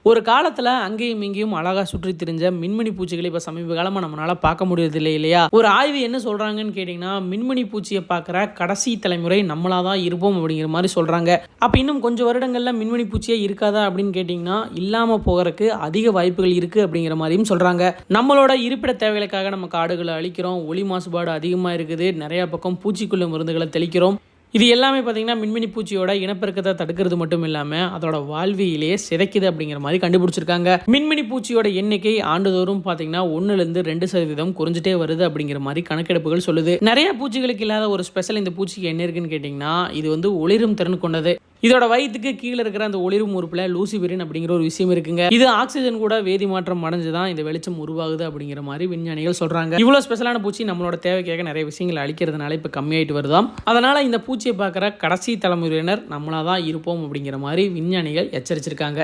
ஒரு காலத்துல அங்கேயும் இங்கேயும் அழகா சுற்றி திரிஞ்ச மின்மினி பூச்சிகளை இப்ப சமீப காலமா நம்மளால பார்க்க முடியறது இல்லை இல்லையா? ஒரு ஆய்வு என்ன சொல்றாங்கன்னு கேட்டீங்கன்னா, மின்மினி பூச்சியை பார்க்குற கடைசி தலைமுறை நம்மளா தான் இருப்போம் அப்படிங்கிற மாதிரி சொல்றாங்க. அப்ப இன்னும் கொஞ்சம் வருடங்கள்ல மின்மினி பூச்சியே இருக்காதா அப்படின்னு கேட்டீங்கன்னா, இல்லாம போகிறதுக்கு அதிக வாய்ப்புகள் இருக்கு அப்படிங்கிற மாதிரியும் சொல்றாங்க. நம்மளோட இருப்பிட தேவைகளுக்காக நம்ம காடுகளை அழிக்கிறோம், ஒலி மாசுபாடு அதிகமா இருக்குது, நிறைய பக்கம் பூச்சிக்கொல்லி மருந்துகளை தெளிக்கிறோம். இது எல்லாமே பார்த்தீங்கன்னா மின்மினி பூச்சியோட இனப்பெருக்கத்தை தடுக்கிறது மட்டும் இல்லாமல் அதோட வாழ்வியலையே சிதைக்குது அப்படிங்கிற மாதிரி கண்டுபிடிச்சிருக்காங்க. மின்மினி பூச்சியோட எண்ணிக்கை ஆண்டுதோறும் பார்த்தீங்கன்னா 1-2% குறைஞ்சிட்டே வருது அப்படிங்கிற மாதிரி கணக்கெடுப்புகள் சொல்லுது. நிறைய பூச்சிகளுக்கு இல்லாத ஒரு ஸ்பெஷல் இந்த பூச்சிக்கு என்ன இருக்குன்னு கேட்டிங்கன்னா, இது வந்து ஒளிரும் திறன் கொண்டது. இதோட வயிற்றுக்கு கீழே இருக்கிற அந்த ஒளிரும் உறுப்புல லூசிபெரின் அப்படிங்கிற ஒரு விஷயம் இருக்குங்க. இது ஆக்சிஜன் கூட வேதி மாற்றம் அடைஞ்சுதான் இந்த வெளிச்சம் உருவாகுது அப்படிங்கிற மாதிரி விஞ்ஞானிகள் சொல்றாங்க. இவ்வளவு ஸ்பெஷலான பூச்சி நம்மளோட தேவைக்காக நிறைய விஷயங்களை அழிக்கிறதுனால இப்ப கம்மியாயிட்டு வருதாம். அதனால இந்த பூச்சியை பார்க்குற கடைசி தலைமுறையினர் நம்மளா தான் இருப்போம் அப்படிங்கிற மாதிரி விஞ்ஞானிகள் எச்சரிச்சிருக்காங்க.